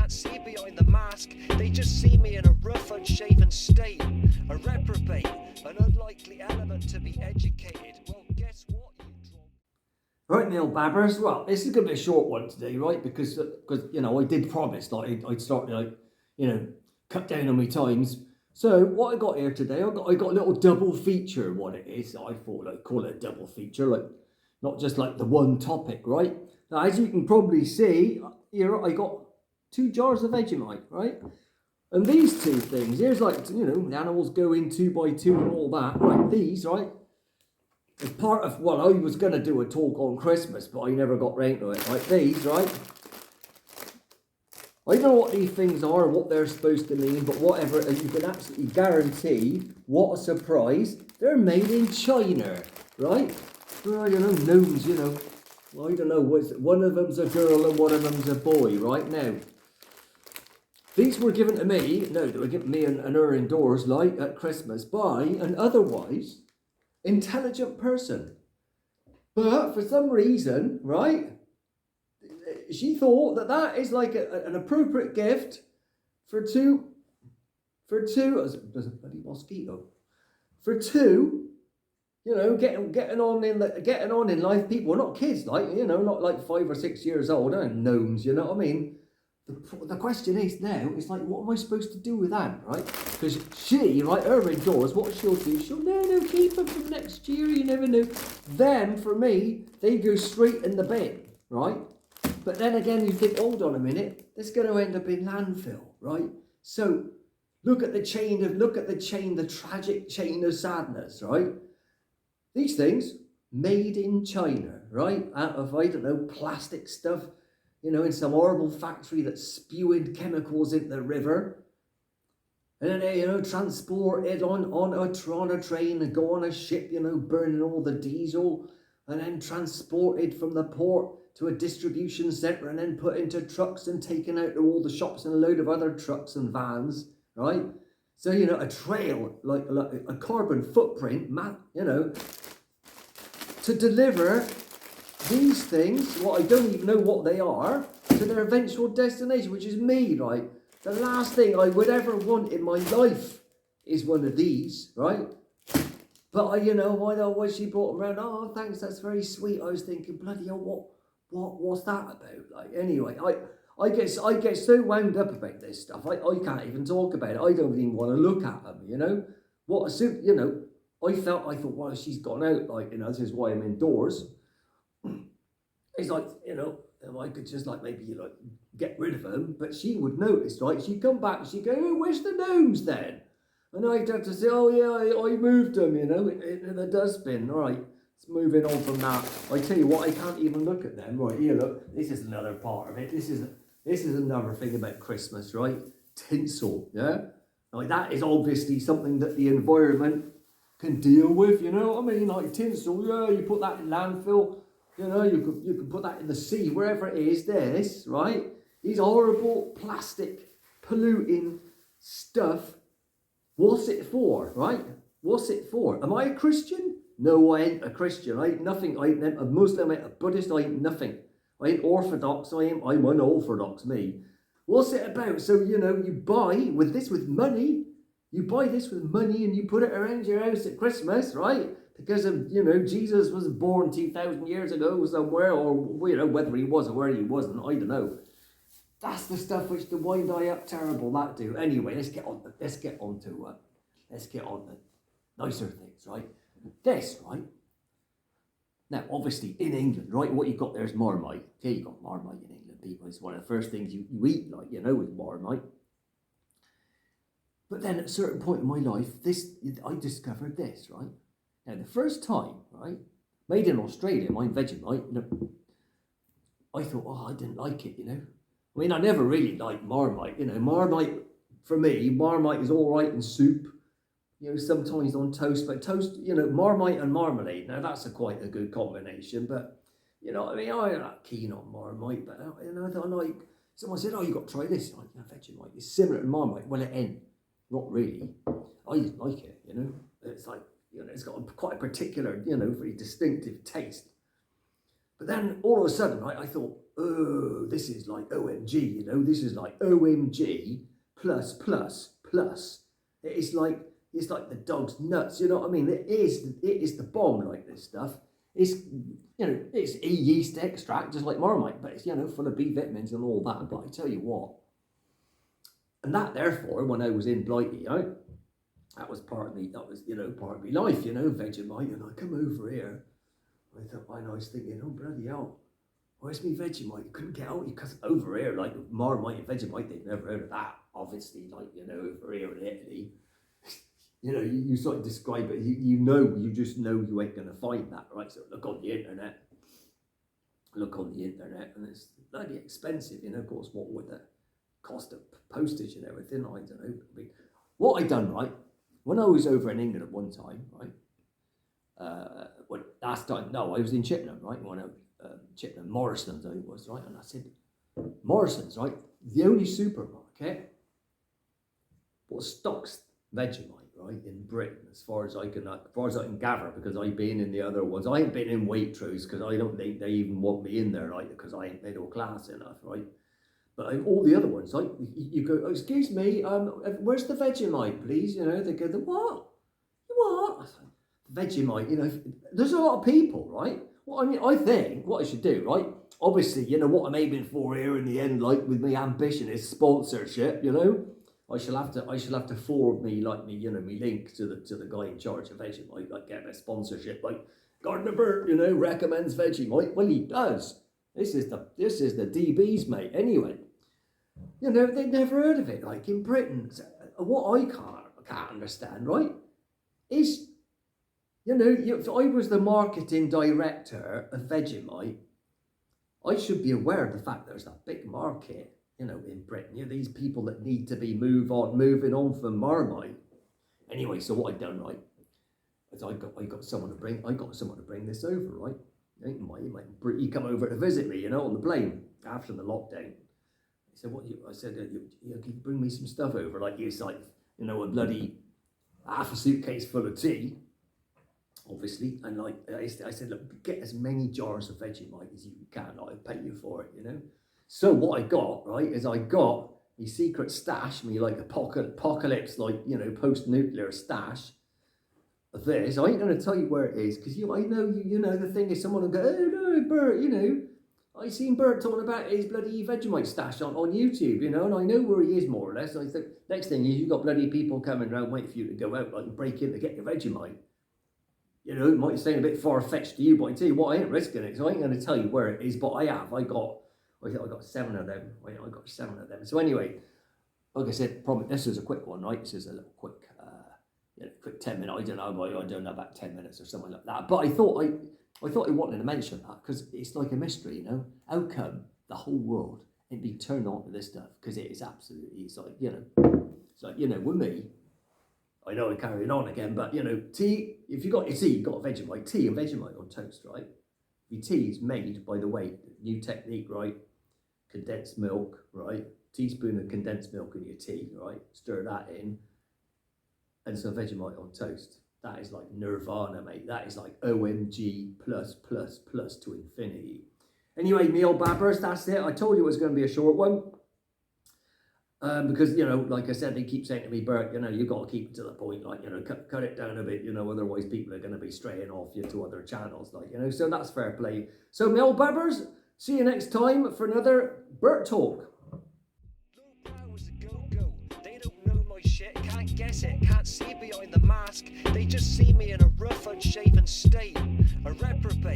can't see behind the mask. They just see me in a rough, unshaven state. A reprobate, an unlikely element to be educated. Well, guess what, you drunk? Right, Neil Babbers. Well, this is going to be a short one today, right? Because you know, I did promise like I'd start to cut down on my times. So what I got here today, I got a little double feature. What it is, I thought I'd call it a double feature, like not just like the one topic, right? Now, as you can probably see here, I got 2 jars of Vegemite, right? And these 2 things, here's like, the animals go in 2 by 2 and all that, right? These, right? As part of, well, I was going to do a talk on Christmas, but I never got round to it. Like these, right? I don't know what these things are or what they're supposed to mean, but whatever, you can absolutely guarantee, what a surprise, they're made in China, right? Well, I don't know, gnomes, I don't know, one of them's a girl and one of them's a boy, right? Now, these were given to me, they were given me and her indoors, like, at Christmas, by an otherwise intelligent person. But for some reason, right, she thought that is like an appropriate gift for two, there's a bloody mosquito, for 2, getting on in life people, not kids, like, not like 5 or 6 years old, gnomes, you know what I mean? The question is now, it's like, what am I supposed to do with that, right? Because she, right, her indoors, what she'll do, no, keep them for next year, you never know. Them, for me, they go straight in the bin, right? But then again, you think, hold on a minute, that's going to end up in landfill, right? So, look at the tragic chain of sadness, right? These things, made in China, right? Out of, I don't know, plastic stuff, in some horrible factory that's spewing chemicals into the river. And then they, transported on a train and go on a ship, burning all the diesel, and then transported from the port to a distribution centre and then put into trucks and taken out to all the shops and a load of other trucks and vans, right? So, a trail, like a carbon footprint, to deliver these things, I don't even know what they are, to their eventual destination, which is me, right? The last thing I would ever want in my life is one of these, right? But when she brought them around, oh, thanks, that's very sweet. I was thinking, bloody hell, what's that about? Like, anyway, I get so wound up about this stuff. I can't even talk about it. I don't even want to look at them, I thought, well, she's gone out, this is why I'm indoors. It's like, I could just maybe get rid of them, but she would notice, right? She'd come back and she'd go, oh, where's the gnomes then? And I'd have to say, oh yeah, I moved them, into the dustbin. All right, let's moving on from that. I tell you what, I can't even look at them. Right, here, look, this is another part of it. This is another thing about Christmas, right? Tinsel, yeah? Like, that is obviously something that the environment can deal with, you know what I mean? Like tinsel, yeah, you put that in landfill, you can put that in the sea, wherever it is. This, right? These horrible plastic polluting stuff. What's it for, right? What's it for? Am I a Christian? No, I ain't a Christian. I ain't nothing. I ain't a Muslim, I ain't a Buddhist, I ain't nothing. I ain't Orthodox, I'm unorthodox, me. What's it about? So, you buy money. You buy this with money and you put it around your house at Christmas, right? Because of, Jesus was born 2,000 years ago somewhere, or, whether he was or where he wasn't, I don't know. That's the stuff which to wind eye up terrible, that do. Anyway, let's get on to nicer things, right? This, right? Now, obviously, in England, right, what you've got there is Marmite. Yeah, you've got Marmite in England, people. It's one of the first things you eat, with Marmite. But then at a certain point in my life, I discovered this, right? Now, the first time, right, made in Australia, mine Vegemite, I thought, I didn't like it, I mean, I never really liked Marmite, Marmite, for me, Marmite is all right in soup, sometimes on toast, but toast, Marmite and marmalade, now that's quite a good combination, but, I'm not keen on Marmite, but, someone said, you got to try this, Vegemite, it's similar to Marmite. Well, it ain't, not really. I didn't like it, It's like, it's got quite a particular, very distinctive taste. But then all of a sudden, right, I thought, oh, this is like OMG, this is like OMG plus plus plus. It's like the dog's nuts, you know what I mean? It is the bomb, like this stuff. It's it's a yeast extract, just like Marmite, but it's full of B vitamins and all that. But I tell you what, and that therefore, when I was in Blighty, that was part of me. That was part of my life, Vegemite. And I come over here, I thought, and I was thinking, oh bloody hell, where's me Vegemite? You couldn't get out because over here, like Marmite and Vegemite, they've never heard of that. Obviously, like over here in Italy. You sort of describe it, you just know you ain't going to find that, right? So look on the internet, and it's bloody expensive, of course, what with the cost of postage and everything, I don't know. I mean, what I done, right, when I was over in England at one time, right, last time, no, I was in Chippenham, right, Chippenham, Morrison's I think it was, right, and I said, Morrison's, right, the only supermarket what stocks Vegemite, right, in Britain, as far as I can gather, because I've been in the other ones. I ain't been in Waitrose because I don't think they even want me in there, right, because I ain't middle class enough, right. But all the other ones, like you go, oh, excuse me, where's the Vegemite, please? They go, the what? What? Vegemite, there's a lot of people, right? Well, I mean, I think what I should do, right? Obviously, what I'm aiming for here in the end, like with my ambition, is sponsorship, I shall have to forward me me link to the guy in charge of Vegemite, like get a sponsorship, like Gardener Bert, recommends Vegemite. Well, he does. This is the DBs, mate. Anyway, they've never heard of it, like in Britain. So, what I can't understand, right, is if I was the marketing director of Vegemite, I should be aware of the fact there's that big market. In Britain, these people that need to be moving on from Marmite. Anyway, so what I done, right, is I got someone to bring this over, right? He come over to visit me, on the plane after the lockdown. He said, I said, can you bring me some stuff over? Like, it's like, a bloody half a suitcase full of tea, obviously. And like, I said, look, get as many jars of Vegemite as you can. I'll pay you for it, So what I got, right, is I got my secret stash, me like apocalypse, like, post-nuclear stash of this. I ain't going to tell you where it is, because I know, the thing is someone will go, oh no, Bert, I seen Bert talking about his bloody Vegemite stash on YouTube, and I know where he is more or less. I think next thing is you got bloody people coming around waiting for you to go out, like, and break in to get your Vegemite. It might seem a bit far-fetched to you, but I tell you what, I ain't risking it, so I ain't going to tell you where it is, but I got 7 of them. I got 7 of them. So anyway, like I said, this is a quick one, right? This is a little quick, quick 10 minutes. I don't know about 10 minutes or something like that. But I thought I wanted to mention that because it's like a mystery, How come the whole world ain't been turned on to this stuff? Because it is absolutely, it's like with me. I know I'm carrying on again, but tea. If you got your tea, you got Vegemite, tea and Vegemite on toast, right? Your tea is made, by the way, new technique, right? Condensed milk, right? Teaspoon of condensed milk in your tea, right? Stir that in, and some Vegemite on toast. That is like nirvana, mate. That is like OMG plus plus plus to infinity. Anyway, me old babbers, that's it. I told you it was going to be a short one. Because, like I said, they keep saying to me, Bert, you got to keep it to the point, like, cut it down a bit, otherwise people are going to be straying off you to other channels, like, so that's fair play. So, my old babbers, see you next time for another Bert Talk. Low powers that go. They don't know my shit, can't guess it, can't see behind the mask. They just see me in a rough, unshaven state, a reprobate.